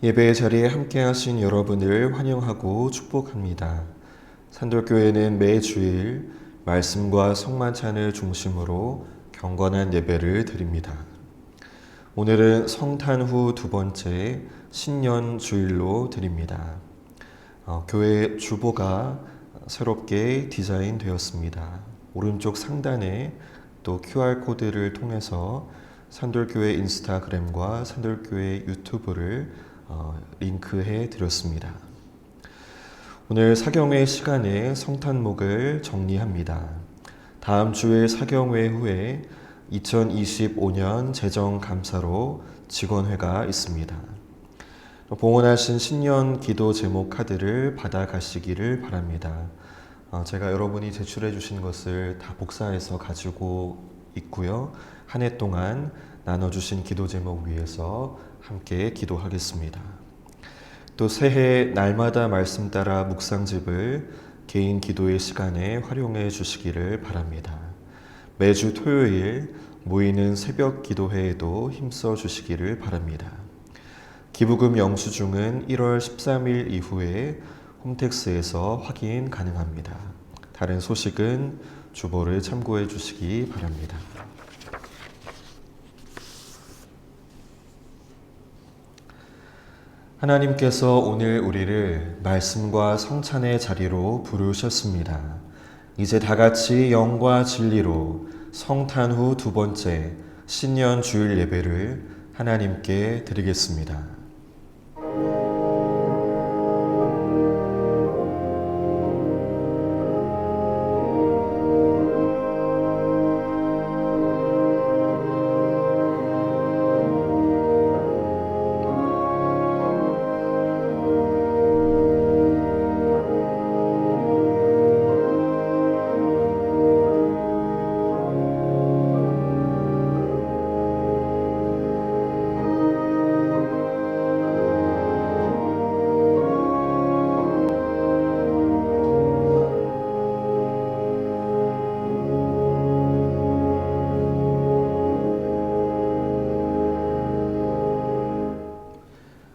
예배의 자리에 함께 하신 여러분을 환영하고 축복합니다. 산돌교회는 매 주일 말씀과 성만찬을 중심으로 경건한 예배를 드립니다. 오늘은 성탄 후 두 번째 신년 주일로 드립니다. 교회 주보가 새롭게 디자인되었습니다. 오른쪽 상단에 또 QR코드를 통해서 산돌교회 인스타그램과 산돌교회 유튜브를 링크해 드렸습니다. 오늘 사경회 시간에 성탄목을 정리합니다. 다음 주에 사경회 후에 2025년 재정감사로 직원회가 있습니다. 봉헌하신 신년 기도 제목 카드를 받아가시기를 바랍니다. 제가 여러분이 제출해 주신 것을 다 복사해서 가지고 있고요. 한 해 동안 나눠주신 기도 제목 위해서 함께 기도하겠습니다. 또 새해 날마다 말씀 따라 묵상집을 개인 기도의 시간에 활용해 주시기를 바랍니다. 매주 토요일 모이는 새벽 기도회에도 힘써 주시기를 바랍니다. 기부금 영수증은 1월 13일 이후에 홈택스에서 확인 가능합니다. 다른 소식은 주보를 참고해 주시기 바랍니다. 하나님께서 오늘 우리를 말씀과 성찬의 자리로 부르셨습니다. 이제 다 같이 영과 진리로 성탄 후 두 번째 신년 주일 예배를 하나님께 드리겠습니다.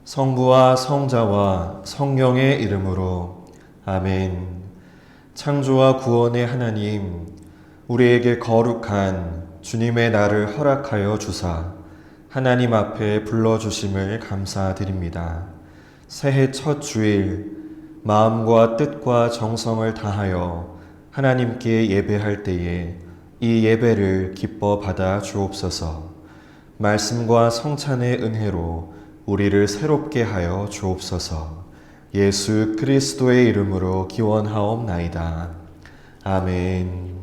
성부와 성자와 성령의 이름으로 아멘. 창조와 구원의 하나님, 우리에게 거룩한 주님의 날을 허락하여 주사 하나님 앞에 불러주심을 감사드립니다. 새해 첫 주일 마음과 뜻과 정성을 다하여 하나님께 예배할 때에 이 예배를 기뻐 받아 주옵소서. 말씀과 성찬의 은혜로 우리를 새롭게 하여 주옵소서. 예수 그리스도의 이름으로 기원하옵나이다. 아멘.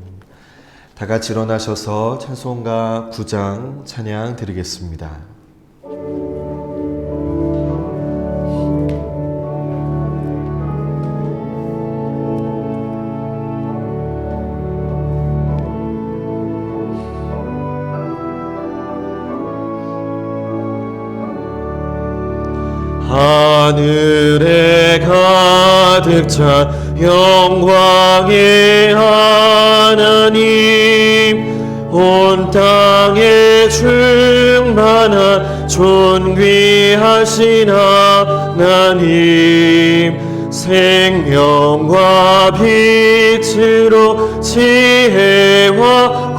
다 같이 일어나셔서 찬송가 9장 찬양 드리겠습니다. 하늘에 가득 찬 영광의 하나님, 온 땅에 충만한 존귀하신 하나님, 생명과 빛으로 지혜와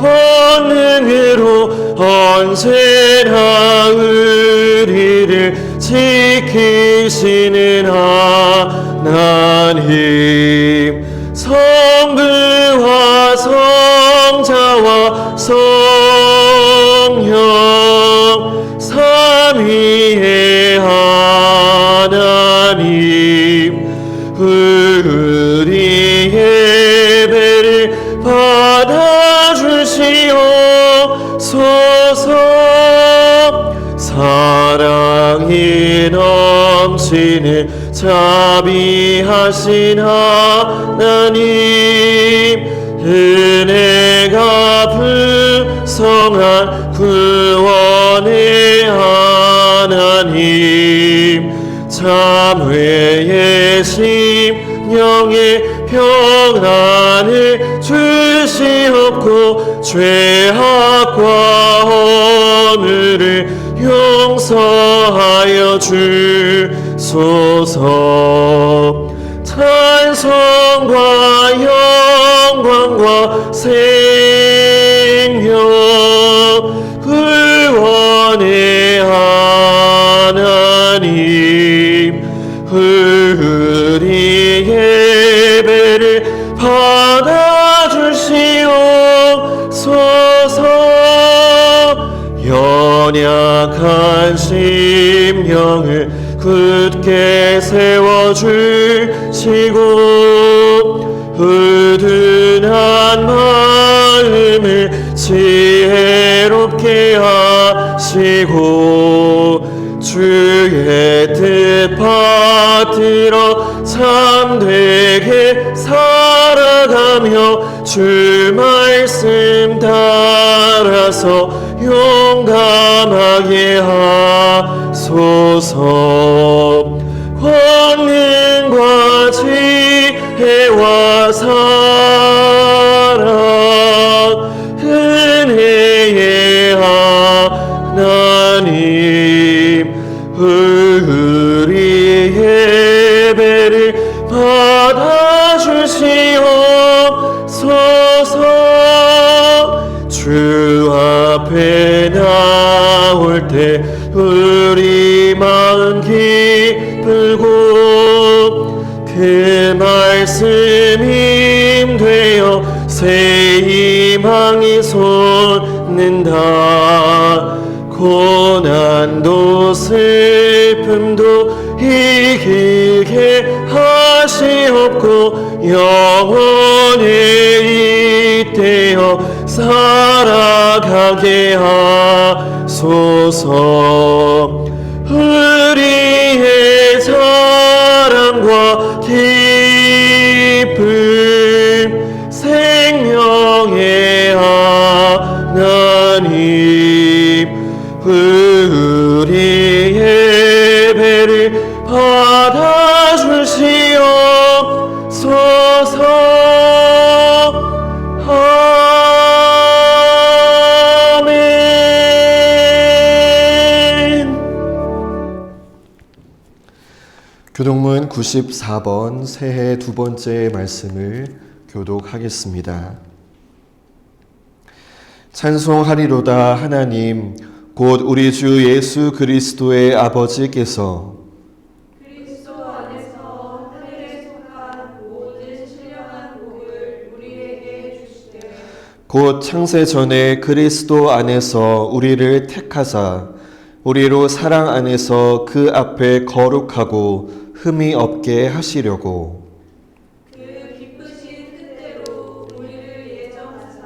권능으로 언제나 우리를 지키시는 하나님, 성부와 성자와 성령 삼위의 하나님, 우리 예배를 받아주시옵소서. 사랑이 넘치는 자비하신 하나님, 은혜가 풍성한 구원의 하나님, 참회의 심령의 평안을 주시옵고 죄악과 허물을 용서 용서하여 주소서. 찬송과 영광과 생명 구원의 하나님, 우리 예배를 받아주시옵소서. 연약한 심령을 굳게 세워주시고 우둔한 마음을 지혜롭게 하시고 주의 뜻 받들어 참되게 살아가며 주 말씀 따라서 용감하게 하소서. 권능과 지혜와 사랑 은혜의 하나님, 우리 예배를 받아주시옵소서. 주 앞에 나올 때 우리 마음 기쁘고 그 말씀이 되어 새 희망이 솟는다. 고난도 슬픔도 이기게 하시옵고 영원히 잇대어 살아가게 하소서. 우리의 자랑과 기쁨 생명의 하나님, 우리 예배를 받아주시옵소서. 교독문 94번 새해 두 번째 말씀을 교독하겠습니다. 찬송하리로다. 하나님 곧 우리 주 예수 그리스도의 아버지께서 그리스도 안에서 하늘에 속한 모든 신령한 복을 우리에게 주시되 곧 창세 전에 그리스도 안에서 우리를 택하사 우리로 사랑 안에서 그 앞에 거룩하고 흠이 없게 하시려고 그 기쁘신 뜻대로 우리를 예정하사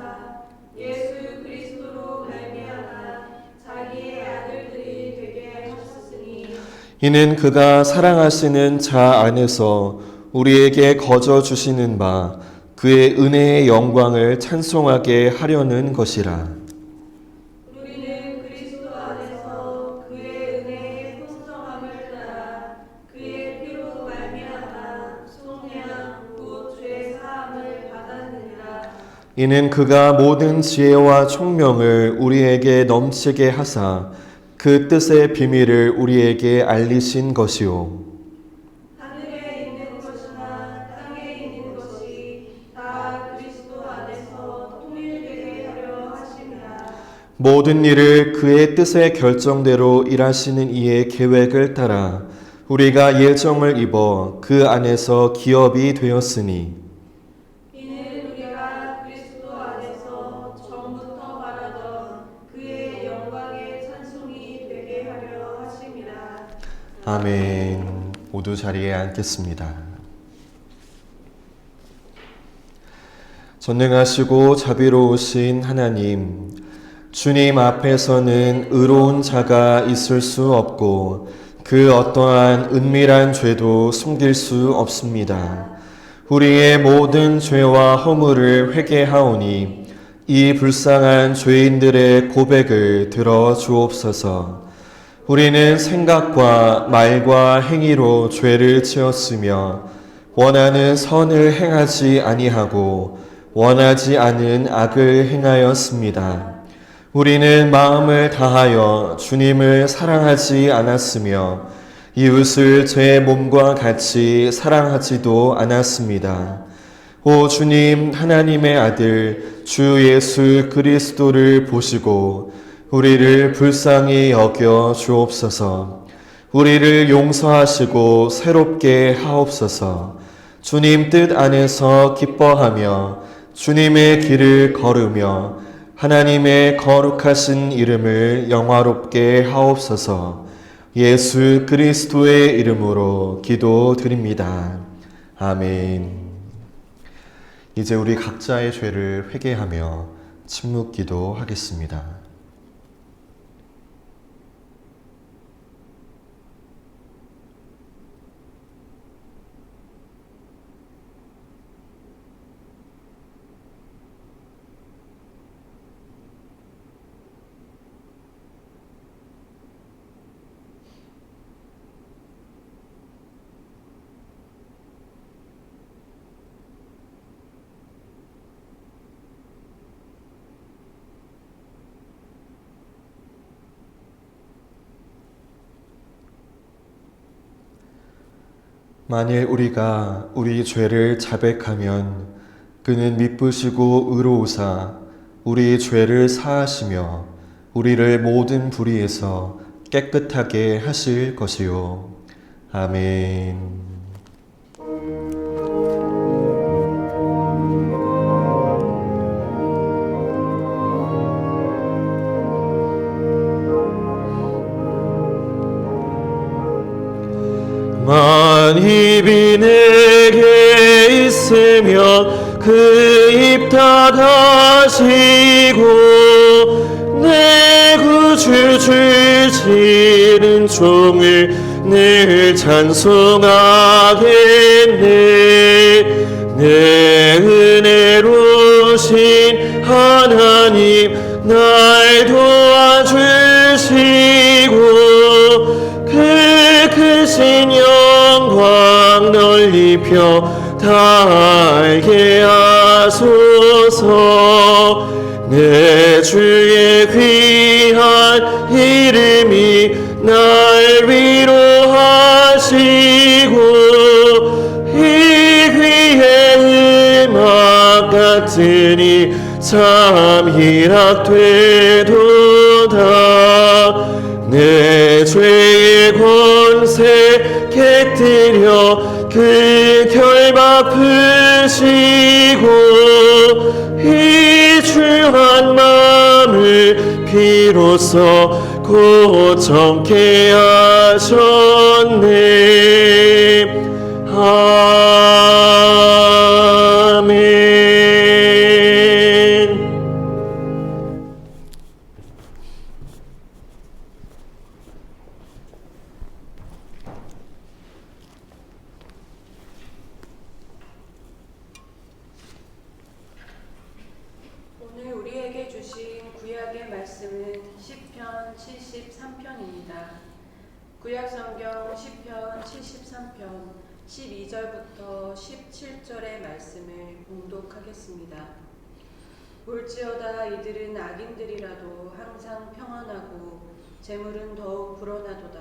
예수 그리스도로 말미암아 자기의 아들들이 되게 하셨으니 이는 그가 사랑하시는 자 안에서 우리에게 거저 주시는 바 그의 은혜의 영광을 찬송하게 하려는 것이라. 우리는 그리스도 안에서 그의 은혜의 풍성함을 따라 그의 피로 말미암아 속량 곧 죄 사함을 받았느니라. 이는 그가 모든 지혜와 총명을 우리에게 넘치게 하사 그 뜻의 비밀을 우리에게 알리신 것이요. 하늘에 있는 것이나 땅에 있는 것이 다 그리스도 안에서 통일되게 하려 하심이라. 모든 일을 그의 뜻의 결정대로 일하시는 이의 계획을 따라 우리가 예정을 입어 그 안에서 기업이 되었으니 이는 우리가 그리스도 안에서 전부터 바라던 그의 영광의 찬송이 되게 하려 하심이라. 아멘. 모두 자리에 앉겠습니다. 전능하시고 자비로우신 하나님, 주님 앞에서는 의로운 자가 있을 수 없고 그 어떠한 은밀한 죄도 숨길 수 없습니다. 우리의 모든 죄와 허물을 회개하오니 이 불쌍한 죄인들의 고백을 들어 주옵소서. 우리는 생각과 말과 행위로 죄를 지었으며 원하는 선을 행하지 아니하고 원하지 않은 악을 행하였습니다. 우리는 마음을 다하여 주님을 사랑하지 않았으며 이웃을 제 몸과 같이 사랑하지도 않았습니다. 오 주님, 하나님의 아들 주 예수 그리스도를 보시고 우리를 불쌍히 여겨 주옵소서. 우리를 용서하시고 새롭게 하옵소서. 주님 뜻 안에서 기뻐하며 주님의 길을 걸으며 하나님의 거룩하신 이름을 영화롭게 하옵소서. 예수 그리스도의 이름으로 기도드립니다. 아멘. 이제 우리 각자의 죄를 회개하며 침묵 기도하겠습니다. 만일 우리가 우리 죄를 자백하면 그는 미쁘시고 의로우사 우리 죄를 사하시며 우리를 모든 불의에서 깨끗하게 하실 것이요. 아멘. 만입이 내게 있으면 그 입 닫으시고 내 구주 줄지는 종을 늘 찬송하겠네. 내 은혜로우신 하나님 날 도와주시고 그 크신 영광 널리 펴 다 알게 하소서. 내 주의 귀한 이름이 날 위로하시고 이 귀의 음악 같으니 참 희락되도다. 내 죄의 권세 깨뜨려 그 결박 푸시고 이 주한 마음을 비로소 고정케 하셨네. 아멘. 오늘 우리에게 주신 구약의 말씀은 시편 73편입니다. 구약 성경 시편 73편 12절부터 17절의 말씀을 봉독하겠습니다. 볼지어다 이들은 악인들이라도 항상 평안하고 재물은 더욱 불어나도다.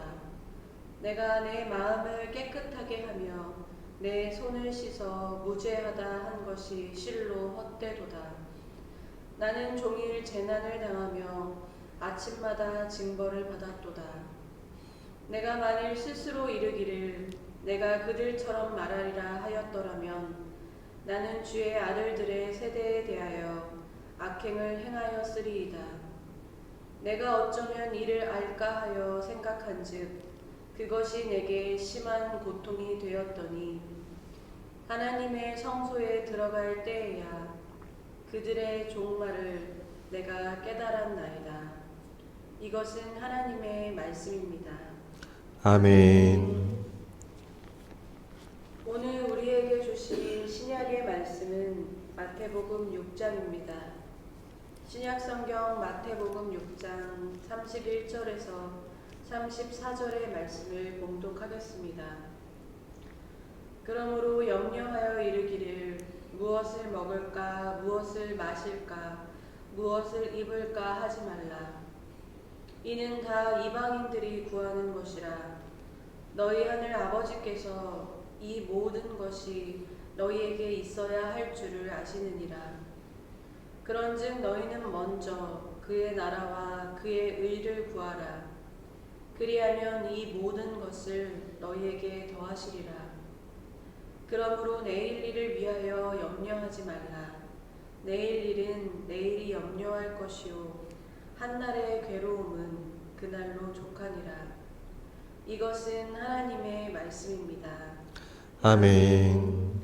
내가 내 마음을 깨끗하게 하며 내 손을 씻어 무죄하다 한 것이 실로 헛되도다. 나는 종일 재난을 당하며 아침마다 징벌을 받았도다. 내가 만일 스스로 이르기를 내가 그들처럼 말하리라 하였더라면 나는 주의 아들들의 세대에 대하여 악행을 행하였으리이다. 내가 어쩌면 이를 알까 하여 생각한즉 그것이 내게 심한 고통이 되었더니 하나님의 성소에 들어갈 때에야 그들의 종말을 내가 깨달았나이다. 이것은 하나님의 말씀입니다. 아멘. 오늘 우리에게 주신 신약의 말씀은 마태복음 6장입니다. 신약성경 마태복음 6장 31절에서 34절의 말씀을 봉독하겠습니다. 그러므로 염려하여 이르기를 무엇을 먹을까 무엇을 마실까 무엇을 입을까 하지 말라. 이는 다 이방인들이 구하는 것이라. 너희 하늘 아버지께서 이 모든 것이 너희에게 있어야 할 줄을 아시느니라. 그런즉 너희는 먼저 그의 나라와 그의 의를 구하라. 그리하면 이 모든 것을 너희에게 더하시리라. 그러므로 내일 일을 위하여 염려하지 말라. 내일 일은 내일이 염려할 것이요 한날의 괴로움은 그날로 족하니라. 이것은 하나님의 말씀입니다. 아멘.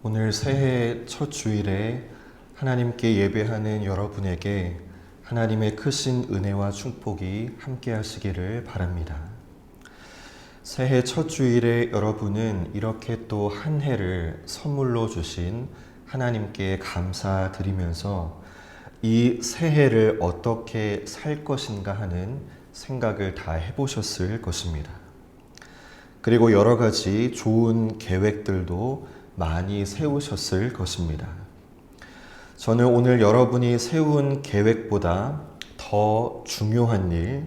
오늘 새해 첫 주일에 하나님께 예배하는 여러분에게 하나님의 크신 은혜와 축복이 함께 하시기를 바랍니다. 새해 첫 주일에 여러분은 이렇게 또 한 해를 선물로 주신 하나님께 감사드리면서 이 새해를 어떻게 살 것인가 하는 생각을 다 해보셨을 것입니다. 그리고 여러 가지 좋은 계획들도 많이 세우셨을 것입니다. 저는 오늘 여러분이 세운 계획보다 더 중요한 일,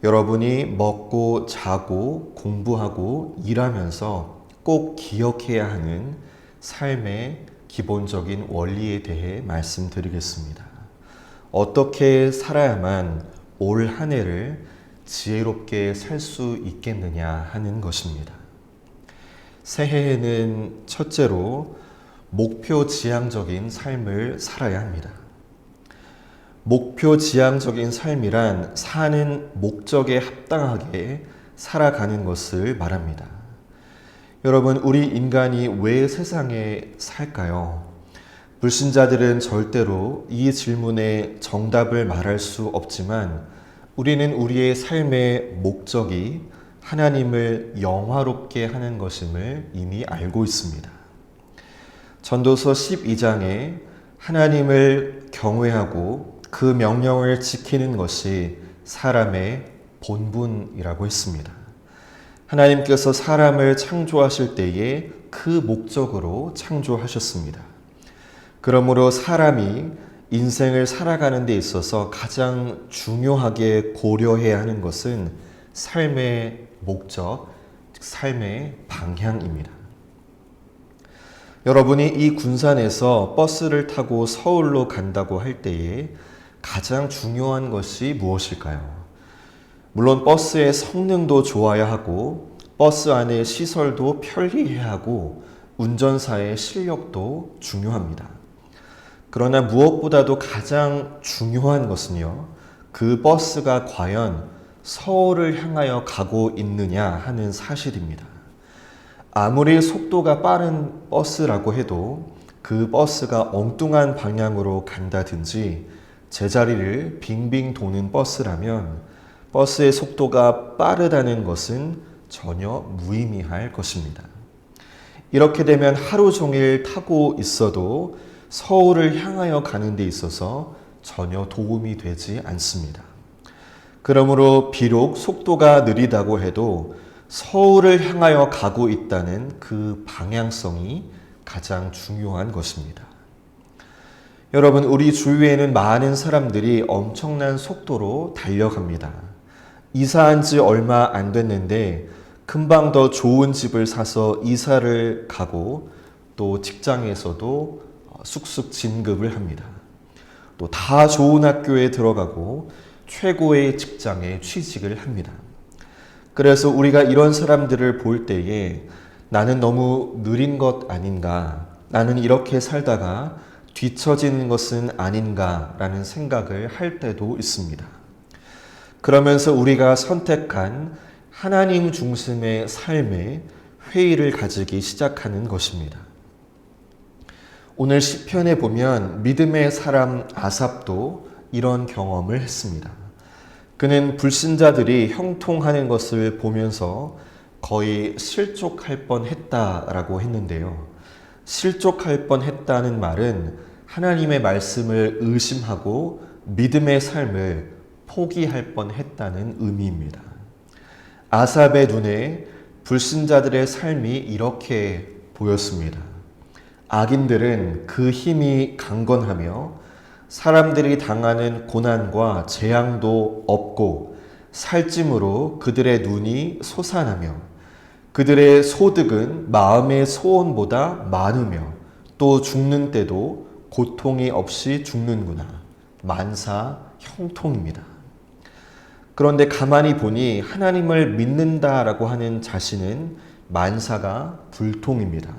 여러분이 먹고 자고 공부하고 일하면서 꼭 기억해야 하는 삶의 기본적인 원리에 대해 말씀드리겠습니다. 어떻게 살아야만 올 한 해를 지혜롭게 살 수 있겠느냐 하는 것입니다. 새해에는 첫째로 목표 지향적인 삶을 살아야 합니다. 목표 지향적인 삶이란 사는 목적에 합당하게 살아가는 것을 말합니다. 여러분, 우리 인간이 왜 세상에 살까요? 불신자들은 절대로 이 질문에 정답을 말할 수 없지만 우리는 우리의 삶의 목적이 하나님을 영화롭게 하는 것임을 이미 알고 있습니다. 전도서 12장에 하나님을 경외하고 그 명령을 지키는 것이 사람의 본분이라고 했습니다. 하나님께서 사람을 창조하실 때에 그 목적으로 창조하셨습니다. 그러므로 사람이 인생을 살아가는 데 있어서 가장 중요하게 고려해야 하는 것은 삶의 목적, 즉 삶의 방향입니다. 여러분이 이 군산에서 버스를 타고 서울로 간다고 할 때에 가장 중요한 것이 무엇일까요? 물론 버스의 성능도 좋아야 하고 버스 안의 시설도 편리해야 하고 운전사의 실력도 중요합니다. 그러나 무엇보다도 가장 중요한 것은요, 그 버스가 과연 서울을 향하여 가고 있느냐 하는 사실입니다. 아무리 속도가 빠른 버스라고 해도 그 버스가 엉뚱한 방향으로 간다든지 제자리를 빙빙 도는 버스라면 버스의 속도가 빠르다는 것은 전혀 무의미할 것입니다. 이렇게 되면 하루 종일 타고 있어도 서울을 향하여 가는 데 있어서 전혀 도움이 되지 않습니다. 그러므로 비록 속도가 느리다고 해도 서울을 향하여 가고 있다는 그 방향성이 가장 중요한 것입니다. 여러분, 우리 주위에는 많은 사람들이 엄청난 속도로 달려갑니다. 이사한 지 얼마 안 됐는데 금방 더 좋은 집을 사서 이사를 가고 또 직장에서도 쑥쑥 진급을 합니다. 또 다 좋은 학교에 들어가고 최고의 직장에 취직을 합니다. 그래서 우리가 이런 사람들을 볼 때에 나는 너무 느린 것 아닌가, 나는 이렇게 살다가 뒤처지는 것은 아닌가라는 생각을 할 때도 있습니다. 그러면서 우리가 선택한 하나님 중심의 삶에 회의를 가지기 시작하는 것입니다. 오늘 시편에 보면 믿음의 사람 아삽도 이런 경험을 했습니다. 그는 불신자들이 형통하는 것을 보면서 거의 실족할 뻔했다라고 했는데요. 실족할 뻔했다는 말은 하나님의 말씀을 의심하고 믿음의 삶을 포기할 뻔했다는 의미입니다. 아삽의 눈에 불신자들의 삶이 이렇게 보였습니다. 악인들은 그 힘이 강건하며 사람들이 당하는 고난과 재앙도 없고 살찜으로 그들의 눈이 솟아나며 그들의 소득은 마음의 소원보다 많으며 또 죽는 때도 고통이 없이 죽는구나. 만사 형통입니다. 그런데 가만히 보니 하나님을 믿는다라고 하는 자신은 만사가 불통입니다.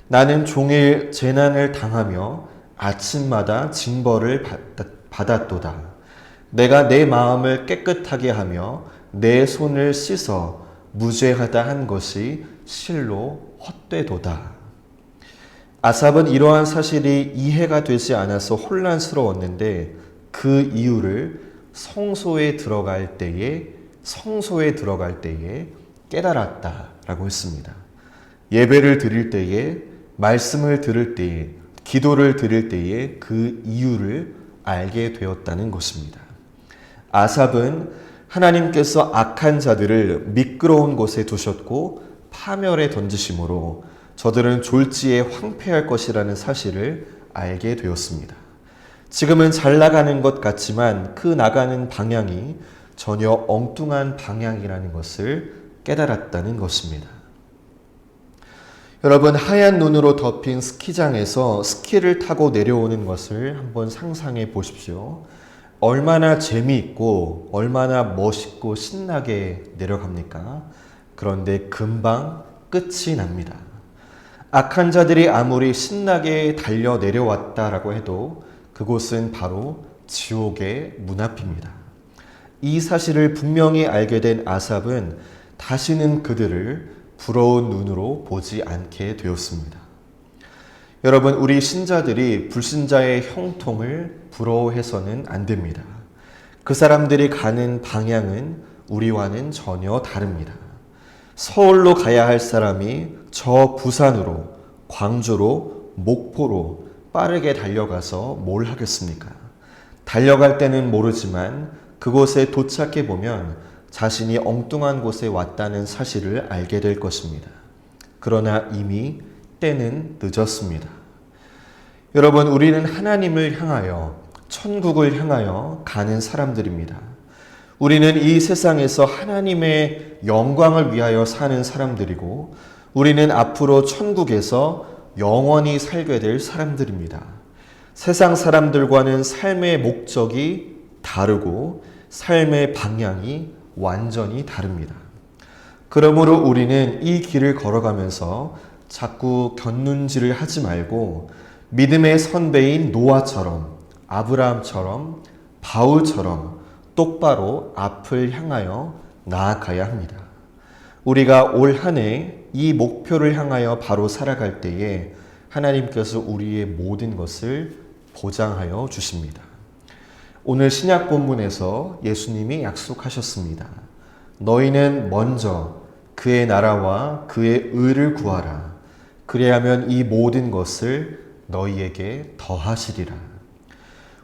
나는 종일 재난을 당하며 아침마다 징벌을 받았도다. 내가 내 마음을 깨끗하게 하며 내 손을 씻어 무죄하다 한 것이 실로 헛되도다. 아삽은 이러한 사실이 이해가 되지 않아서 혼란스러웠는데 그 이유를 성소에 들어갈 때에 깨달았다라고 했습니다. 예배를 드릴 때에, 말씀을 들을 때에, 기도를 드릴 때에 그 이유를 알게 되었다는 것입니다. 아삽은 하나님께서 악한 자들을 미끄러운 곳에 두셨고 파멸에 던지심으로 저들은 졸지에 황폐할 것이라는 사실을 알게 되었습니다. 지금은 잘 나가는 것 같지만 그 나가는 방향이 전혀 엉뚱한 방향이라는 것을 깨달았다는 것입니다. 여러분, 하얀 눈으로 덮인 스키장에서 스키를 타고 내려오는 것을 한번 상상해 보십시오. 얼마나 재미있고 얼마나 멋있고 신나게 내려갑니까? 그런데 금방 끝이 납니다. 악한 자들이 아무리 신나게 달려 내려왔다라고 해도 그곳은 바로 지옥의 문 앞입니다. 이 사실을 분명히 알게 된 아삽은 다시는 그들을 부러운 눈으로 보지 않게 되었습니다. 여러분, 우리 신자들이 불신자의 형통을 부러워해서는 안 됩니다. 그 사람들이 가는 방향은 우리와는 전혀 다릅니다. 서울로 가야 할 사람이 저 부산으로, 광주로, 목포로 빠르게 달려가서 뭘 하겠습니까? 달려갈 때는 모르지만 그곳에 도착해 보면 자신이 엉뚱한 곳에 왔다는 사실을 알게 될 것입니다. 그러나 이미 때는 늦었습니다. 여러분, 우리는 하나님을 향하여, 천국을 향하여 가는 사람들입니다. 우리는 이 세상에서 하나님의 영광을 위하여 사는 사람들이고 우리는 앞으로 천국에서 영원히 살게 될 사람들입니다. 세상 사람들과는 삶의 목적이 다르고 삶의 방향이 완전히 다릅니다. 그러므로 우리는 이 길을 걸어가면서 자꾸 곁눈질을 하지 말고 믿음의 선배인 노아처럼, 아브라함처럼, 바울처럼 똑바로 앞을 향하여 나아가야 합니다. 우리가 올 한 해 이 목표를 향하여 바로 살아갈 때에 하나님께서 우리의 모든 것을 보장하여 주십니다. 오늘 신약 본문에서 예수님이 약속하셨습니다. 너희는 먼저 그의 나라와 그의 의를 구하라. 그리하면 이 모든 것을 너희에게 더하시리라.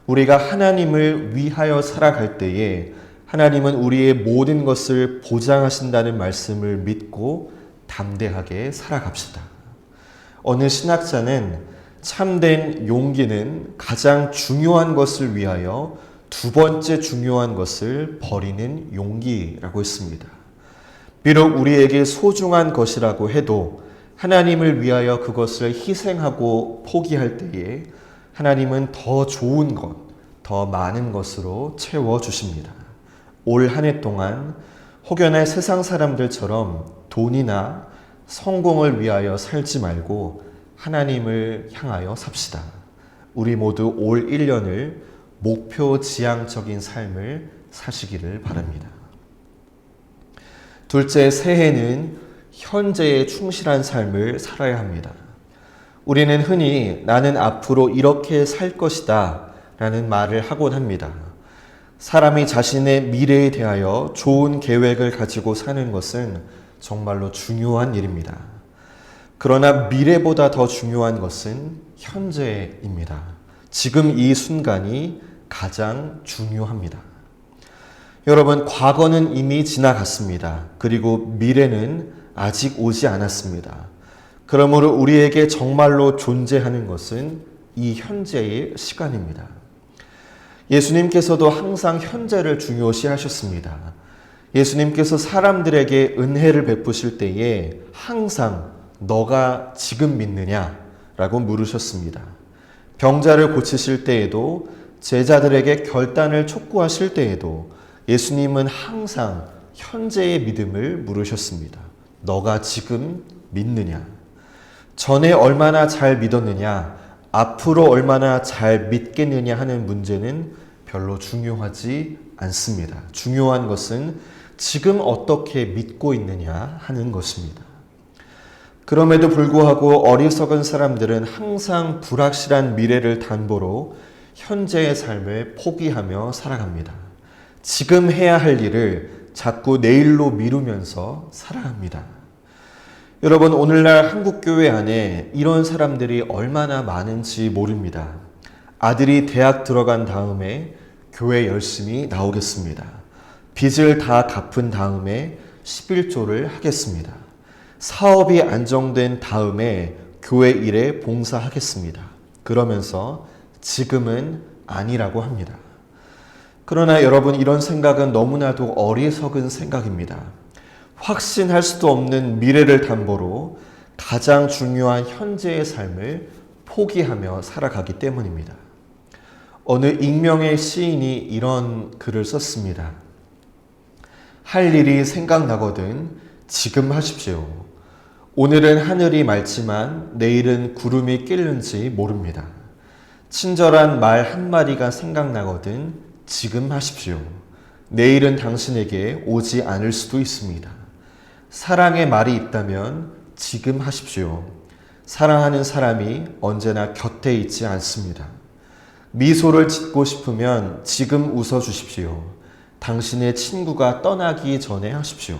우리가 하나님을 위하여 살아갈 때에 하나님은 우리의 모든 것을 보장하신다는 말씀을 믿고 담대하게 살아갑시다. 어느 신학자는 참된 용기는 가장 중요한 것을 위하여 두 번째 중요한 것을 버리는 용기라고 했습니다. 비록 우리에게 소중한 것이라고 해도 하나님을 위하여 그것을 희생하고 포기할 때에 하나님은 더 좋은 것, 더 많은 것으로 채워주십니다. 올 한 해 동안 혹여나 세상 사람들처럼 돈이나 성공을 위하여 살지 말고 하나님을 향하여 삽시다. 우리 모두 올 1년을 목표 지향적인 삶을 사시기를 바랍니다. 둘째, 새해는 현재에 충실한 삶을 살아야 합니다. 우리는 흔히 나는 앞으로 이렇게 살 것이다 라는 말을 하곤 합니다. 사람이 자신의 미래에 대하여 좋은 계획을 가지고 사는 것은 정말로 중요한 일입니다. 그러나 미래보다 더 중요한 것은 현재입니다. 지금 이 순간이 가장 중요합니다. 여러분, 과거는 이미 지나갔습니다. 그리고 미래는 아직 오지 않았습니다. 그러므로 우리에게 정말로 존재하는 것은 이 현재의 시간입니다. 예수님께서도 항상 현재를 중요시 하셨습니다. 예수님께서 사람들에게 은혜를 베푸실 때에 항상 너가 지금 믿느냐? 라고 물으셨습니다. 병자를 고치실 때에도 제자들에게 결단을 촉구하실 때에도 예수님은 항상 현재의 믿음을 물으셨습니다. 너가 지금 믿느냐? 전에 얼마나 잘 믿었느냐? 앞으로 얼마나 잘 믿겠느냐 하는 문제는 별로 중요하지 않습니다. 중요한 것은 지금 어떻게 믿고 있느냐 하는 것입니다. 그럼에도 불구하고 어리석은 사람들은 항상 불확실한 미래를 담보로 현재의 삶을 포기하며 살아갑니다. 지금 해야 할 일을 자꾸 내일로 미루면서 살아갑니다. 여러분, 오늘날 한국교회 안에 이런 사람들이 얼마나 많은지 모릅니다. 아들이 대학 들어간 다음에 교회 열심히 나오겠습니다. 빚을 다 갚은 다음에 11조를 하겠습니다. 사업이 안정된 다음에 교회 일에 봉사하겠습니다. 그러면서 지금은 아니라고 합니다. 그러나 여러분, 이런 생각은 너무나도 어리석은 생각입니다. 확신할 수도 없는 미래를 담보로 가장 중요한 현재의 삶을 포기하며 살아가기 때문입니다. 어느 익명의 시인이 이런 글을 썼습니다. 할 일이 생각나거든 지금 하십시오. 오늘은 하늘이 맑지만 내일은 구름이 낄는지 모릅니다. 친절한 말 한마디가 생각나거든 지금 하십시오. 내일은 당신에게 오지 않을 수도 있습니다. 사랑의 말이 있다면 지금 하십시오. 사랑하는 사람이 언제나 곁에 있지 않습니다. 미소를 짓고 싶으면 지금 웃어주십시오. 당신의 친구가 떠나기 전에 하십시오.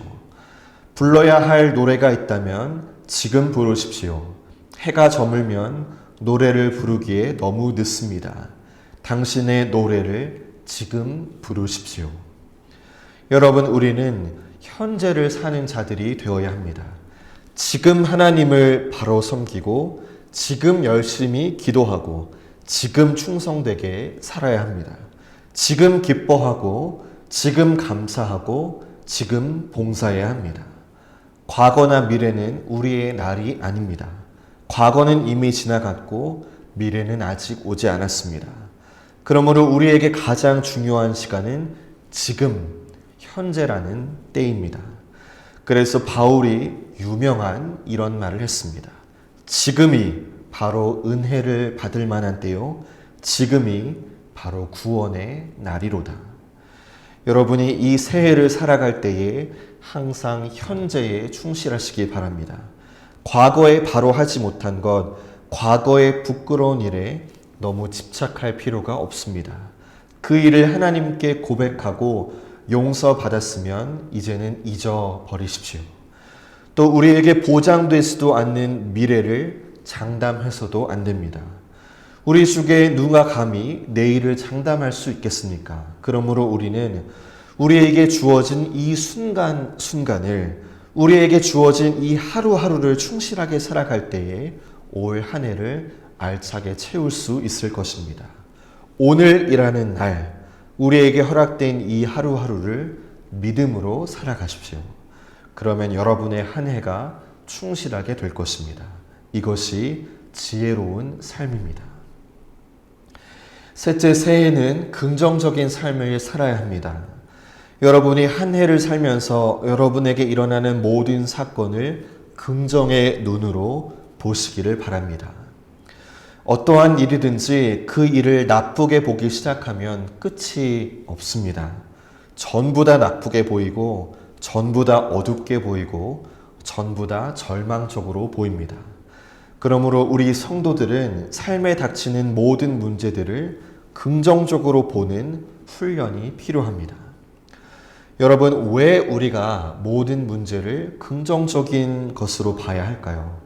불러야 할 노래가 있다면 지금 부르십시오. 해가 저물면 노래를 부르기에 너무 늦습니다. 당신의 노래를 지금 부르십시오. 여러분, 우리는 현재를 사는 자들이 되어야 합니다. 지금 하나님을 바로 섬기고 지금 열심히 기도하고 지금 충성되게 살아야 합니다. 지금 기뻐하고 지금 감사하고 지금 봉사해야 합니다. 과거나 미래는 우리의 날이 아닙니다. 과거는 이미 지나갔고 미래는 아직 오지 않았습니다. 그러므로 우리에게 가장 중요한 시간은 지금, 현재라는 때입니다. 그래서 바울이 유명한 이런 말을 했습니다. 지금이 바로 은혜를 받을 만한 때요. 지금이 바로 구원의 날이로다. 여러분이 이 새해를 살아갈 때에 항상 현재에 충실하시기 바랍니다. 과거에 바로 하지 못한 것, 과거의 부끄러운 일에 너무 집착할 필요가 없습니다. 그 일을 하나님께 고백하고 용서받았으면 이제는 잊어버리십시오. 또 우리에게 보장되지도 않는 미래를 장담해서도 안 됩니다. 우리 중에 누가 감히 내일을 장담할 수 있겠습니까? 그러므로 우리는 우리에게 주어진 이 순간순간을, 우리에게 주어진 이 하루하루를 충실하게 살아갈 때에 올 한 해를 알차게 채울 수 있을 것입니다. 오늘이라는 날, 우리에게 허락된 이 하루하루를 믿음으로 살아가십시오. 그러면 여러분의 한 해가 충실하게 될 것입니다. 이것이 지혜로운 삶입니다. 셋째, 새해는 긍정적인 삶을 살아야 합니다. 여러분이 한 해를 살면서 여러분에게 일어나는 모든 사건을 긍정의 눈으로 보시기를 바랍니다. 어떠한 일이든지 그 일을 나쁘게 보기 시작하면 끝이 없습니다. 전부 다 나쁘게 보이고, 전부 다 어둡게 보이고, 전부 다 절망적으로 보입니다. 그러므로 우리 성도들은 삶에 닥치는 모든 문제들을 긍정적으로 보는 훈련이 필요합니다. 여러분, 왜 우리가 모든 문제를 긍정적인 것으로 봐야 할까요?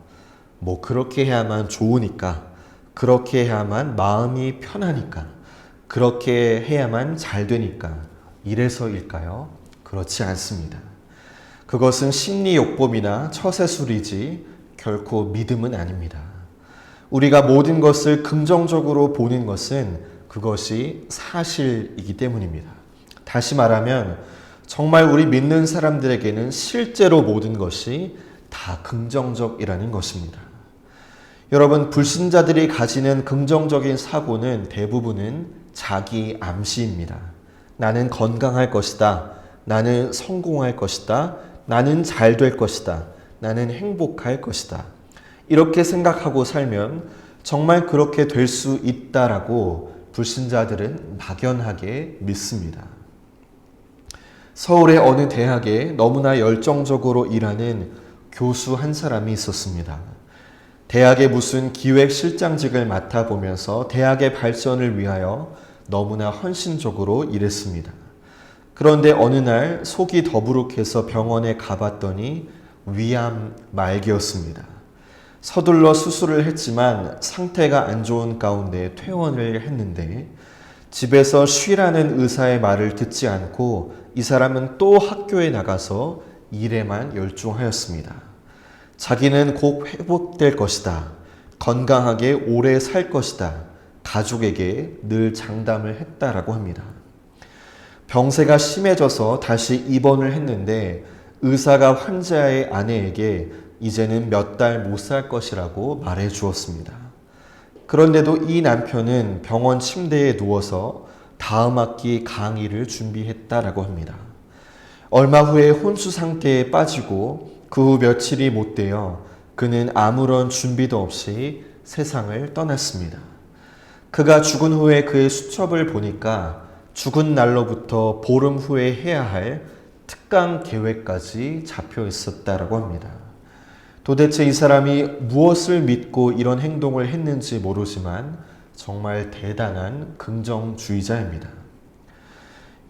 그렇게 해야만 좋으니까, 그렇게 해야만 마음이 편하니까, 그렇게 해야만 잘 되니까, 이래서일까요? 그렇지 않습니다. 그것은 심리요법이나 처세술이지 결코 믿음은 아닙니다. 우리가 모든 것을 긍정적으로 보는 것은 그것이 사실이기 때문입니다. 다시 말하면 정말 우리 믿는 사람들에게는 실제로 모든 것이 다 긍정적이라는 것입니다. 여러분, 불신자들이 가지는 긍정적인 사고는 대부분은 자기 암시입니다. 나는 건강할 것이다. 나는 성공할 것이다. 나는 잘 될 것이다. 나는 행복할 것이다. 이렇게 생각하고 살면 정말 그렇게 될 수 있다라고 불신자들은 막연하게 믿습니다. 서울의 어느 대학에 너무나 열정적으로 일하는 교수 한 사람이 있었습니다. 대학의 무슨 기획실장직을 맡아보면서 대학의 발전을 위하여 너무나 헌신적으로 일했습니다. 그런데 어느 날 속이 더부룩해서 병원에 가봤더니 위암 말기였습니다. 서둘러 수술을 했지만 상태가 안 좋은 가운데 퇴원을 했는데 집에서 쉬라는 의사의 말을 듣지 않고 이 사람은 또 학교에 나가서 일에만 열중하였습니다. 자기는 곧 회복될 것이다. 건강하게 오래 살 것이다. 가족에게 늘 장담을 했다라고 합니다. 병세가 심해져서 다시 입원을 했는데 의사가 환자의 아내에게 이제는 몇 달 못 살 것이라고 말해 주었습니다. 그런데도 이 남편은 병원 침대에 누워서 다음 학기 강의를 준비했다라고 합니다. 얼마 후에 혼수 상태에 빠지고 그 후 며칠이 못 되어 그는 아무런 준비도 없이 세상을 떠났습니다. 그가 죽은 후에 그의 수첩을 보니까 죽은 날로부터 보름 후에 해야 할 특강 계획까지 잡혀 있었다라고 합니다. 도대체 이 사람이 무엇을 믿고 이런 행동을 했는지 모르지만 정말 대단한 긍정주의자입니다.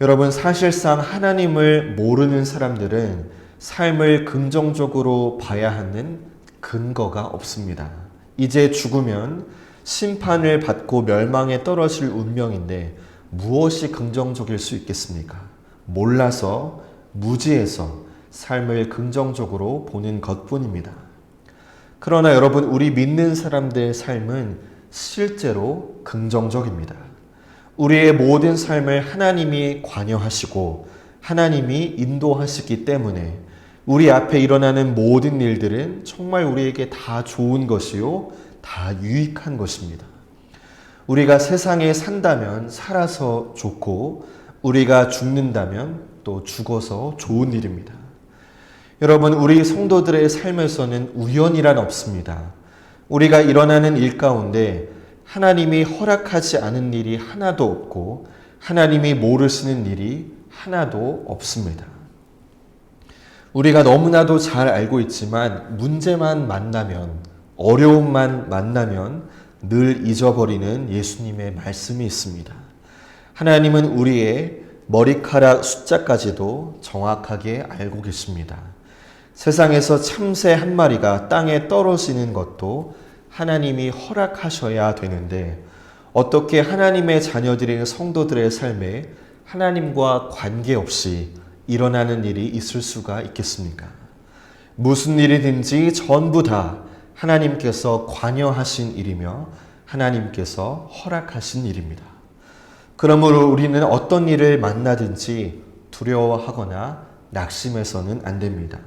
여러분, 사실상 하나님을 모르는 사람들은 삶을 긍정적으로 봐야 하는 근거가 없습니다. 이제 죽으면 심판을 받고 멸망에 떨어질 운명인데 무엇이 긍정적일 수 있겠습니까? 몰라서 무지해서 삶을 긍정적으로 보는 것뿐입니다. 그러나 여러분, 우리 믿는 사람들의 삶은 실제로 긍정적입니다. 우리의 모든 삶을 하나님이 관여하시고 하나님이 인도하시기 때문에 우리 앞에 일어나는 모든 일들은 정말 우리에게 다 좋은 것이요, 다 유익한 것입니다. 우리가 세상에 산다면 살아서 좋고 우리가 죽는다면 또 죽어서 좋은 일입니다. 여러분, 우리 성도들의 삶에서는 우연이란 없습니다. 우리가 일어나는 일 가운데 하나님이 허락하지 않은 일이 하나도 없고 하나님이 모르시는 일이 하나도 없습니다. 우리가 너무나도 잘 알고 있지만 문제만 만나면, 어려움만 만나면 늘 잊어버리는 예수님의 말씀이 있습니다. 하나님은 우리의 머리카락 숫자까지도 정확하게 알고 계십니다. 세상에서 참새 한 마리가 땅에 떨어지는 것도 하나님이 허락하셔야 되는데 어떻게 하나님의 자녀들인 성도들의 삶에 하나님과 관계없이 일어나는 일이 있을 수가 있겠습니까? 무슨 일이든지 전부 다 하나님께서 관여하신 일이며 하나님께서 허락하신 일입니다. 그러므로 우리는 어떤 일을 만나든지 두려워하거나 낙심해서는 안 됩니다.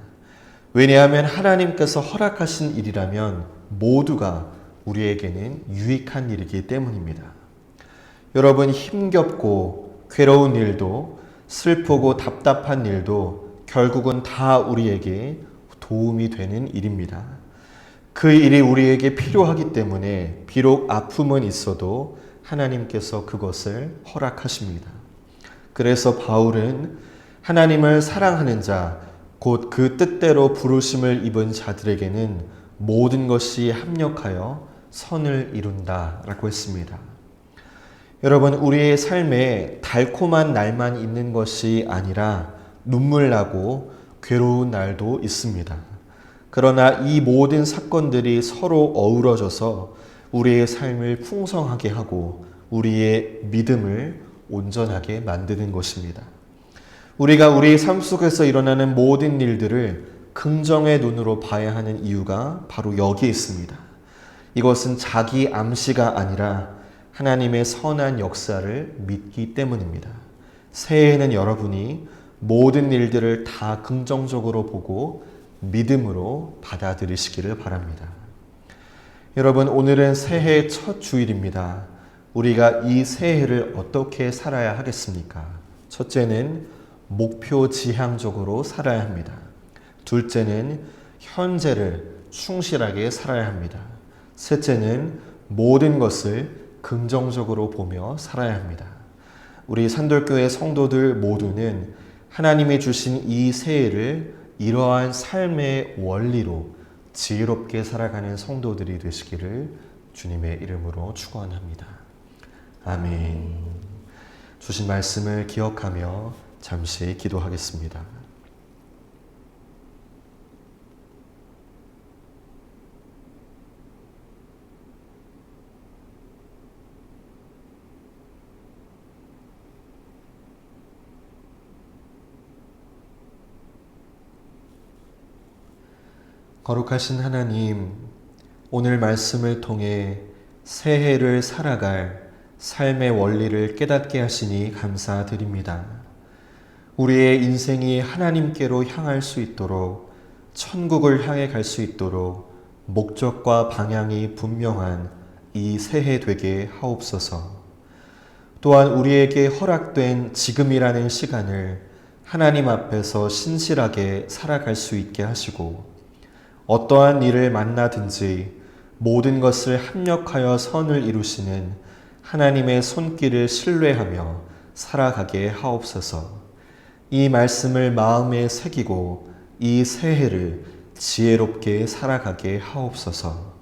왜냐하면 하나님께서 허락하신 일이라면 모두가 우리에게는 유익한 일이기 때문입니다. 여러분, 힘겹고 괴로운 일도 슬프고 답답한 일도 결국은 다 우리에게 도움이 되는 일입니다. 그 일이 우리에게 필요하기 때문에 비록 아픔은 있어도 하나님께서 그것을 허락하십니다. 그래서 바울은 하나님을 사랑하는 자, 곧 그 뜻대로 부르심을 입은 자들에게는 모든 것이 합력하여 선을 이룬다라고 했습니다. 여러분, 우리의 삶에 달콤한 날만 있는 것이 아니라 눈물 나고 괴로운 날도 있습니다. 그러나 이 모든 사건들이 서로 어우러져서 우리의 삶을 풍성하게 하고 우리의 믿음을 온전하게 만드는 것입니다. 우리가 우리 삶 속에서 일어나는 모든 일들을 긍정의 눈으로 봐야 하는 이유가 바로 여기에 있습니다. 이것은 자기 암시가 아니라 하나님의 선한 역사를 믿기 때문입니다. 새해에는 여러분이 모든 일들을 다 긍정적으로 보고 믿음으로 받아들이시기를 바랍니다. 여러분, 오늘은 새해 첫 주일입니다. 우리가 이 새해를 어떻게 살아야 하겠습니까? 첫째는 목표 지향적으로 살아야 합니다. 둘째는 현재를 충실하게 살아야 합니다. 셋째는 모든 것을 긍정적으로 보며 살아야 합니다. 우리 산돌교회 성도들 모두는 하나님이 주신 이 새해를 이러한 삶의 원리로 지혜롭게 살아가는 성도들이 되시기를 주님의 이름으로 축원합니다. 아멘. 주신 말씀을 기억하며 잠시 기도하겠습니다. 거룩하신 하나님, 오늘 말씀을 통해 새해를 살아갈 삶의 원리를 깨닫게 하시니 감사드립니다. 우리의 인생이 하나님께로 향할 수 있도록, 천국을 향해 갈 수 있도록 목적과 방향이 분명한 이 새해 되게 하옵소서. 또한 우리에게 허락된 지금이라는 시간을 하나님 앞에서 신실하게 살아갈 수 있게 하시고, 어떠한 일을 만나든지 모든 것을 합력하여 선을 이루시는 하나님의 손길을 신뢰하며 살아가게 하옵소서. 이 말씀을 마음에 새기고 이 새해를 지혜롭게 살아가게 하옵소서.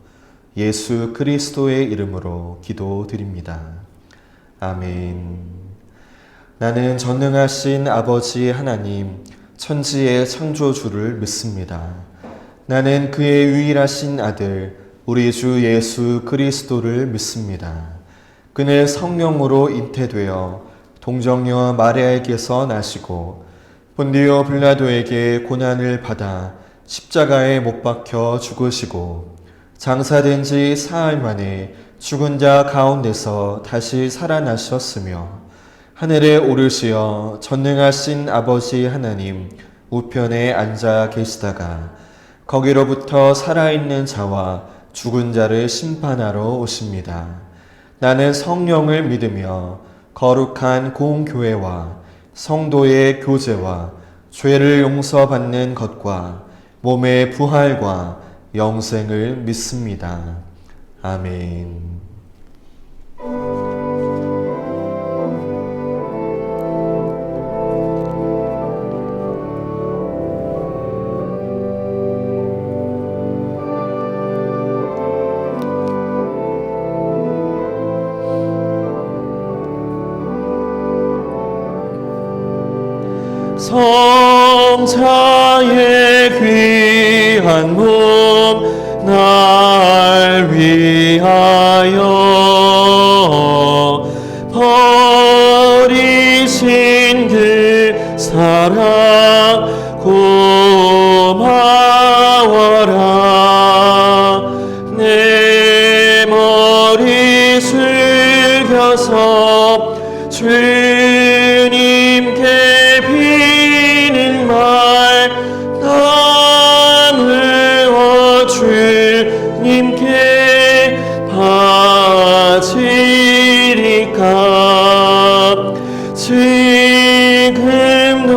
예수 그리스도의 이름으로 기도드립니다. 아멘. 나는 전능하신 아버지 하나님, 천지의 창조주를 믿습니다. 나는 그의 유일하신 아들 우리 주 예수 그리스도를 믿습니다. 그는 성령으로 잉태되어 동정녀 마리아에게서 나시고 본디오 빌라도에게 고난을 받아 십자가에 못 박혀 죽으시고 장사된 지 사흘 만에 죽은 자 가운데서 다시 살아나셨으며 하늘에 오르시어 전능하신 아버지 하나님 우편에 앉아 계시다가 거기로부터 살아있는 자와 죽은 자를 심판하러 오십니다. 나는 성령을 믿으며 거룩한 공교회와 성도의 교제와 죄를 용서받는 것과 몸의 부활과 영생을 믿습니다. 아멘. 성자의 귀한 몸 날 위하여 버리신 그 사랑 고마워라. 내 머리 숙여서 주님께 비는 말 나누어 주님께 바치리까. 지금도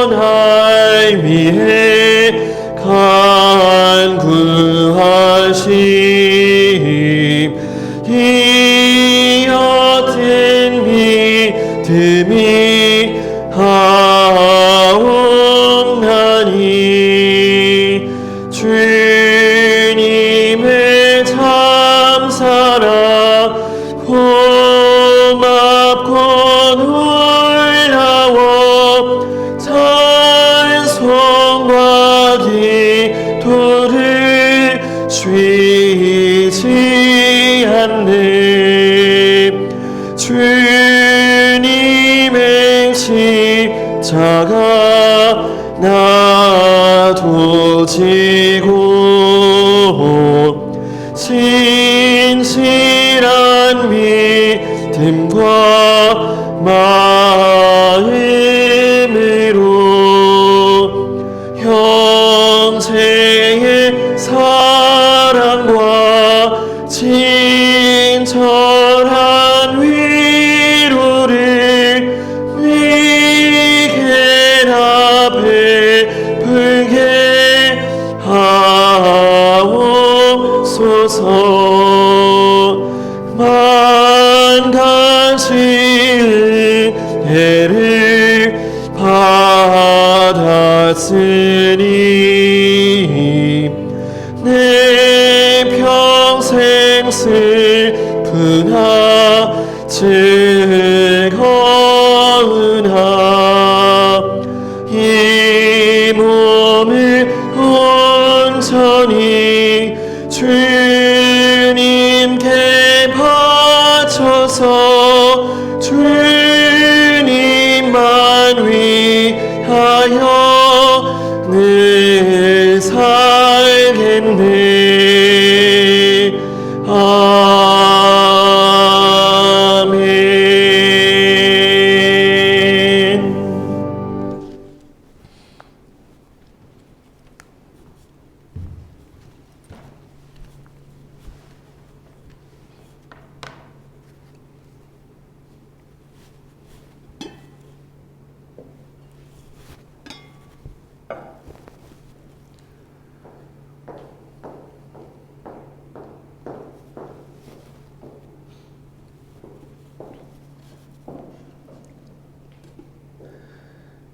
날 위해 간구하심 이 어떤 믿음이 하옵나니. 주님의 참사랑 고맙고 놀라워 찬송과 기도를 쉬지 않네. 주님의 십자가 강한 믿음과 마음으로 형제의 사랑과 친절한 위로를 위게나 베풀게 하옵소서. 만 가지 은혜를 받았으니 내 평생 슬프나 즐거우나 이 몸을 온전히 주님께 바쳐서 주님만 위하여 늘 살겠네. 아멘.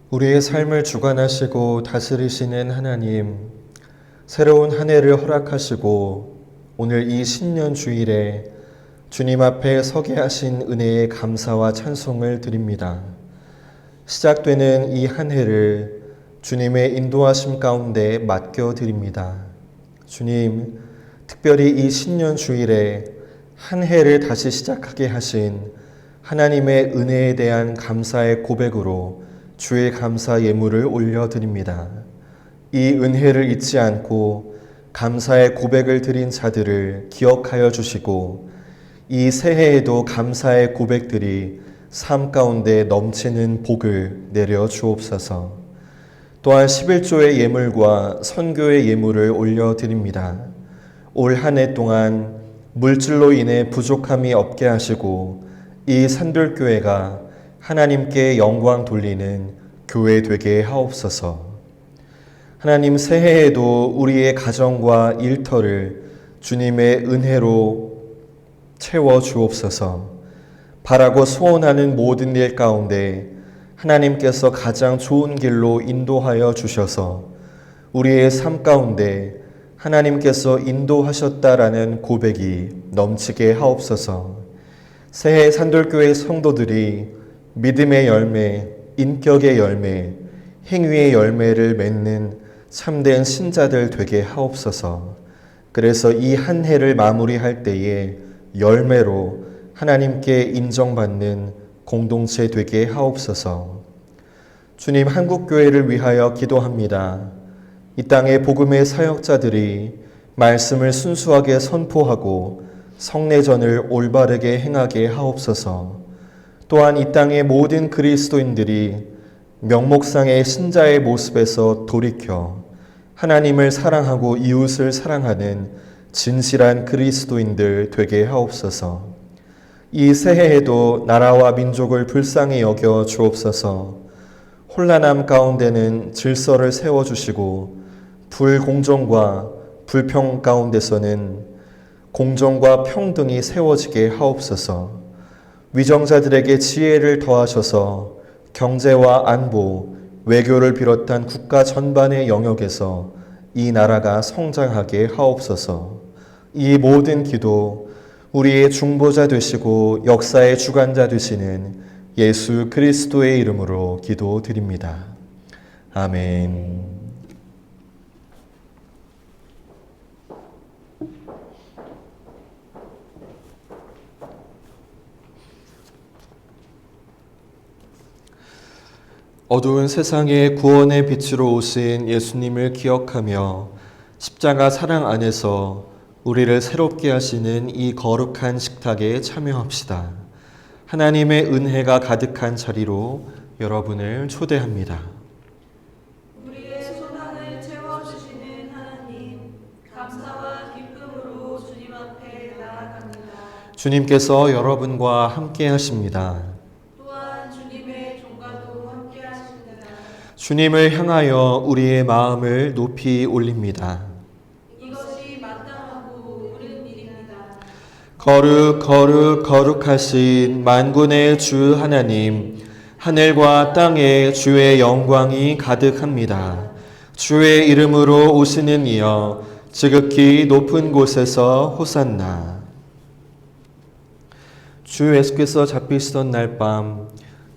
우리의 삶을 주관하시고 다스리시는 하나님, 새로운 한 해를 허락하시고 오늘 이 신년 주일에 주님 앞에 서게 하신 은혜에 감사와 찬송을 드립니다. 시작되는 이 한 해를 주님의 인도하심 가운데 맡겨드립니다. 주님, 특별히 이 신년 주일에 한 해를 다시 시작하게 하신 하나님의 은혜에 대한 감사의 고백으로 주의 감사 예물을 올려드립니다. 이 은혜를 잊지 않고 감사의 고백을 드린 자들을 기억하여 주시고 이 새해에도 감사의 고백들이 삶 가운데 넘치는 복을 내려 주옵소서. 또한 11조의 예물과 선교의 예물을 올려드립니다. 올 한 해 동안 물질로 인해 부족함이 없게 하시고 이 산돌교회가 하나님께 영광 돌리는 교회 되게 하옵소서. 하나님, 새해에도 우리의 가정과 일터를 주님의 은혜로 채워 주옵소서. 바라고 소원하는 모든 일 가운데 하나님께서 가장 좋은 길로 인도하여 주셔서 우리의 삶 가운데 하나님께서 인도하셨다라는 고백이 넘치게 하옵소서. 새해 산돌교회 성도들이 믿음의 열매, 인격의 열매, 행위의 열매를 맺는 참된 신자들 되게 하옵소서. 그래서 이 한 해를 마무리할 때에 열매로 하나님께 인정받는 공동체 되게 하옵소서. 주님, 한국교회를 위하여 기도합니다. 이 땅의 복음의 사역자들이 말씀을 순수하게 선포하고 성례전을 올바르게 행하게 하옵소서. 또한 이 땅의 모든 그리스도인들이 명목상의 신자의 모습에서 돌이켜 하나님을 사랑하고 이웃을 사랑하는 진실한 그리스도인들 되게 하옵소서. 이 새해에도 나라와 민족을 불쌍히 여겨 주옵소서. 혼란함 가운데는 질서를 세워주시고 불공정과 불평 가운데서는 공정과 평등이 세워지게 하옵소서. 위정자들에게 지혜를 더하셔서 경제와 안보, 외교를 비롯한 국가 전반의 영역에서 이 나라가 성장하게 하옵소서. 이 모든 기도 우리의 중보자 되시고 역사의 주관자 되시는 예수 그리스도의 이름으로 기도드립니다. 아멘. 어두운 세상에 구원의 빛으로 오신 예수님을 기억하며 십자가 사랑 안에서 우리를 새롭게 하시는 이 거룩한 식탁에 참여합시다. 하나님의 은혜가 가득한 자리로 여러분을 초대합니다. 우리의 소망을 채워주시는 하나님, 감사와 기쁨으로 주님 앞에 나아갑니다. 주님께서 여러분과 함께 하십니다. 또한 주님의 종과도 함께 하십니다. 주님을 향하여 우리의 마음을 높이 올립니다. 이것이 마땅하고 옳은 일입니다. 거룩 거룩 거룩하신 만군의 주 하나님, 하늘과 땅에 주의 영광이 가득합니다. 주의 이름으로 오시는 이여 지극히 높은 곳에서 호산나. 주 예수께서 잡히시던 날 밤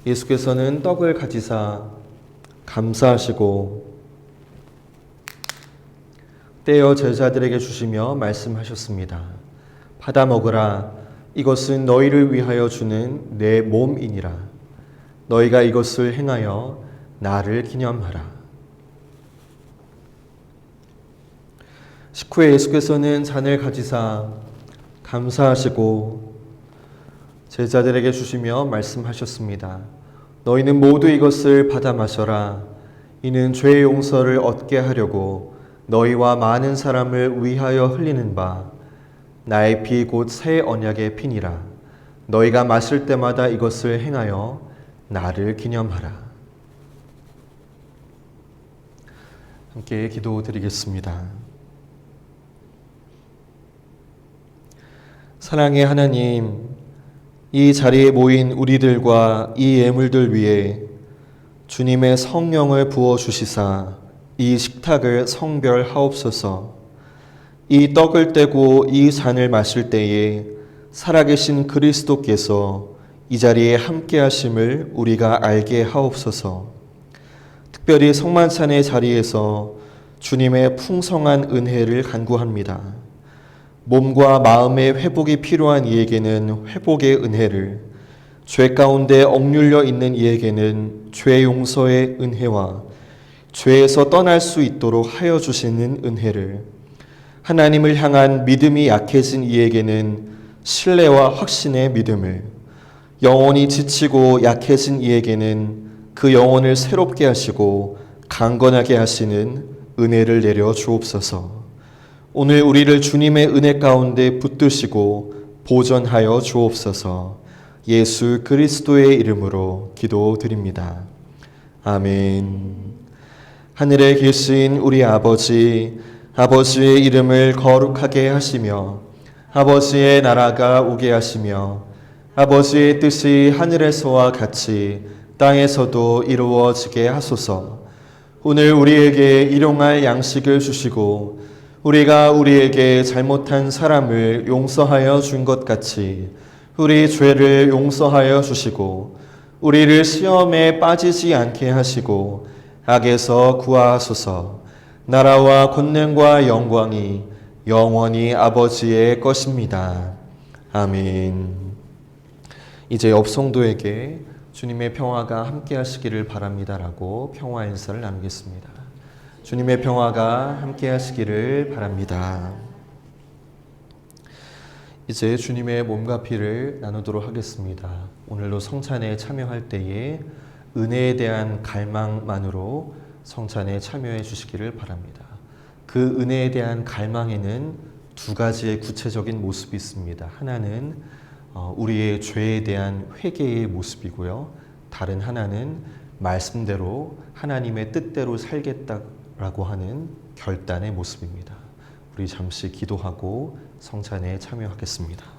예수께서는 떡을 가지사 감사하시고 떼어 제자들에게 주시며 말씀하셨습니다. 받아 먹으라. 이것은 너희를 위하여 주는 내 몸이니라. 너희가 이것을 행하여 나를 기념하라. 식후에 예수께서는 잔을 가지사 감사하시고 제자들에게 주시며 말씀하셨습니다. 너희는 모두 이것을 받아 마셔라. 이는 죄의 용서를 얻게 하려고 너희와 많은 사람을 위하여 흘리는 바 나의 피 곧 새 언약의 피니라. 너희가 마실 때마다 이것을 행하여 나를 기념하라. 함께 기도드리겠습니다. 사랑의 하나님, 이 자리에 모인 우리들과 이 예물들 위에 주님의 성령을 부어주시사 이 식탁을 성별하옵소서. 이 떡을 떼고 이 잔을 마실 때에 살아계신 그리스도께서 이 자리에 함께 하심을 우리가 알게 하옵소서. 특별히 성만찬의 자리에서 주님의 풍성한 은혜를 간구합니다. 몸과 마음의 회복이 필요한 이에게는 회복의 은혜를, 죄 가운데 억눌려 있는 이에게는 죄 용서의 은혜와 죄에서 떠날 수 있도록 하여 주시는 은혜를, 하나님을 향한 믿음이 약해진 이에게는 신뢰와 확신의 믿음을, 영혼이 지치고 약해진 이에게는 그 영혼을 새롭게 하시고 강건하게 하시는 은혜를 내려 주옵소서. 오늘 우리를 주님의 은혜 가운데 붙드시고 보전하여 주옵소서. 예수 그리스도의 이름으로 기도드립니다. 아멘. 하늘에 계신 우리 아버지, 아버지의 이름을 거룩하게 하시며 아버지의 나라가 오게 하시며 아버지의 뜻이 하늘에서와 같이 땅에서도 이루어지게 하소서. 오늘 우리에게 일용할 양식을 주시고 우리가 우리에게 잘못한 사람을 용서하여 준 것 같이 우리 죄를 용서하여 주시고 우리를 시험에 빠지지 않게 하시고 악에서 구하소서. 나라와 권능과 영광이 영원히 아버지의 것입니다. 아멘. 이제 옆 성도에게 주님의 평화가 함께 하시기를 바랍니다라고 평화 인사를 나누겠습니다. 주님의 평화가 함께 하시기를 바랍니다. 이제 주님의 몸과 피를 나누도록 하겠습니다. 오늘도 성찬에 참여할 때에 은혜에 대한 갈망만으로 성찬에 참여해 주시기를 바랍니다. 그 은혜에 대한 갈망에는 두 가지의 구체적인 모습이 있습니다. 하나는 우리의 죄에 대한 회개의 모습이고요. 다른 하나는 말씀대로 하나님의 뜻대로 살겠다라고 하는 결단의 모습입니다. 우리 잠시 기도하고 성찬에 참여하겠습니다.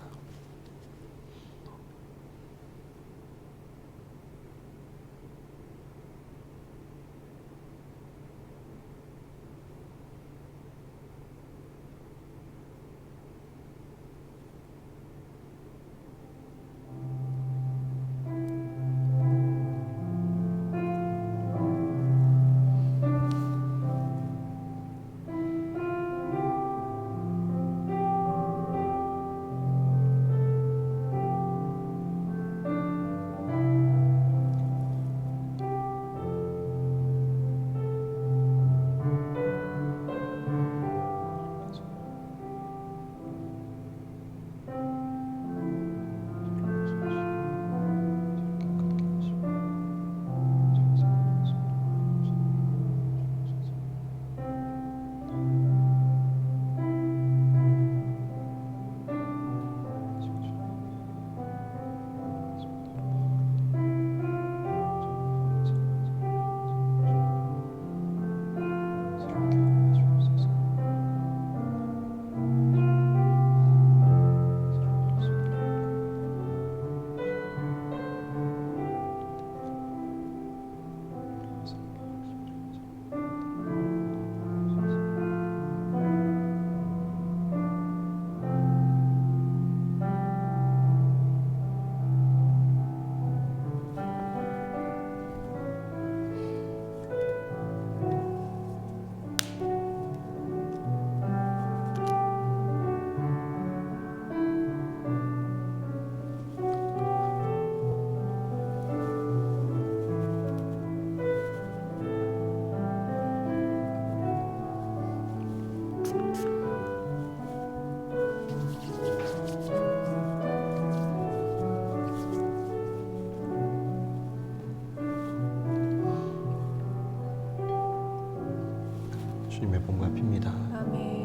주님의 몸과 피입니다. 아멘.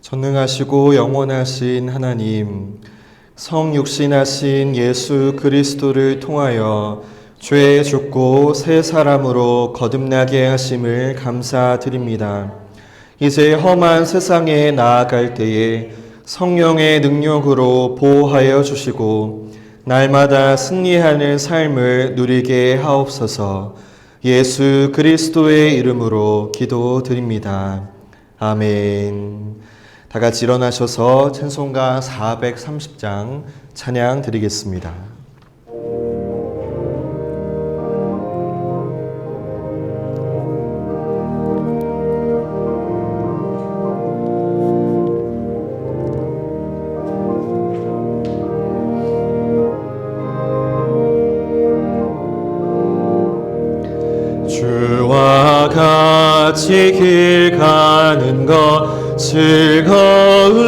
전능하시고 영원하신 하나님, 성육신하신 예수 그리스도를 통하여 죄 죽고 새 사람으로 거듭나게 하심을 감사드립니다. 이제 험한 세상에 나아갈 때에 성령의 능력으로 보호하여 주시고 날마다 승리하는 삶을 누리게 하옵소서. 예수 그리스도의 이름으로 기도드립니다. 아멘. 다 같이 일어나셔서 찬송가 430장 찬양 드리겠습니다. 주와 같이 길 가는 것 즐거운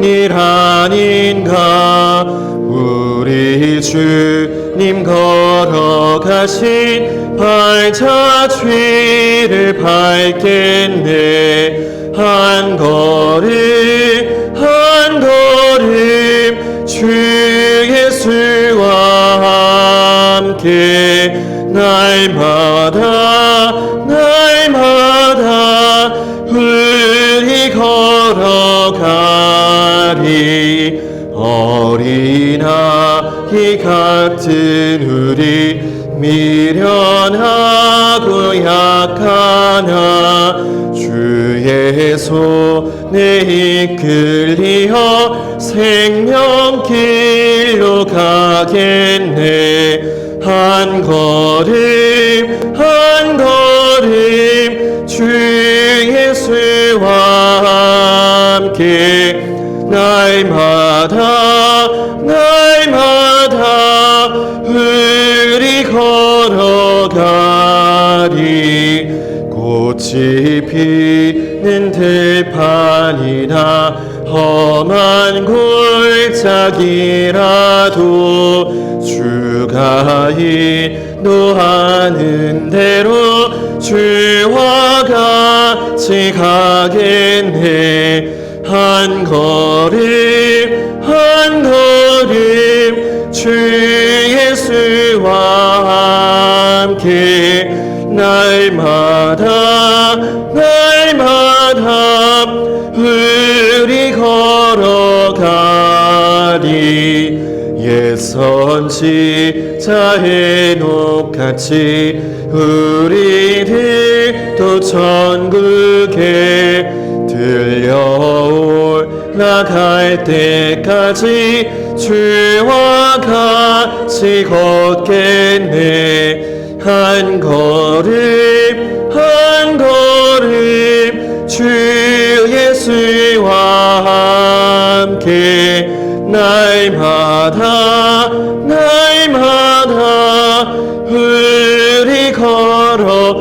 일 아닌가. 우리 주님 걸어가신 발자취를 밟겠네. 한 걸음 한 걸음 주 예수와 함께 날마다 우리 걸어가리. 어린아이 같은 우리 미련하고 약하나 주의 손에 이끌리어 생명길로 가겠네. 한 걸음 한 걸음 주 예수와 함께 날마다 우리 걸어가리. 꽃이 피는 들판이나 험한 골짜기라도 주가 인도하는 대로 주와 같이 가겠네. 한 걸음 한 걸음 주 예수와 함께 날마다 우리 걸어가리. 옛 선지자의 녹같이 우리들도 천국에 들려올라갈 때까지 주와 같이 걷겠네. 한 걸음 한 걸음 주 예수와 함께 날마다 우리 걸어가리.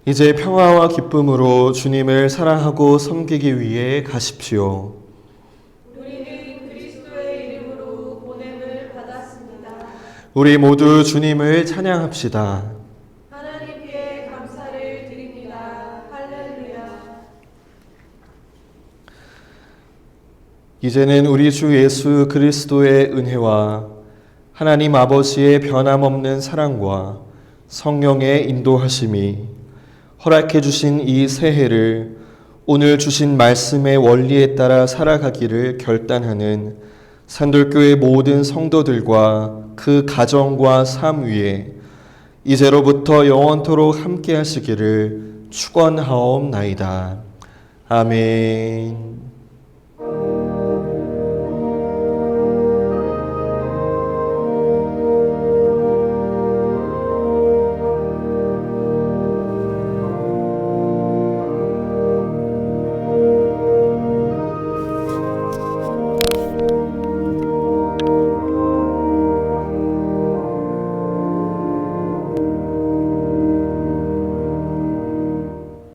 이제 평화와 기쁨으로 주님을 사랑하고 섬기기 위해 가십시오. 우리는 그리스도의 이름으로 보냄을 받았습니다. 우리 모두 주님을 찬양합시다. 하나님께 감사를 드립니다. 할렐루야. 이제는 우리 주 예수 그리스도의 은혜와 하나님 아버지의 변함없는 사랑과 성령의 인도하심이 허락해 주신 이 새해를 오늘 주신 말씀의 원리에 따라 살아가기를 결단하는 산돌교회 모든 성도들과 그 가정과 삶 위에 이제로부터 영원토록 함께 하시기를 축원하옵나이다. 아멘.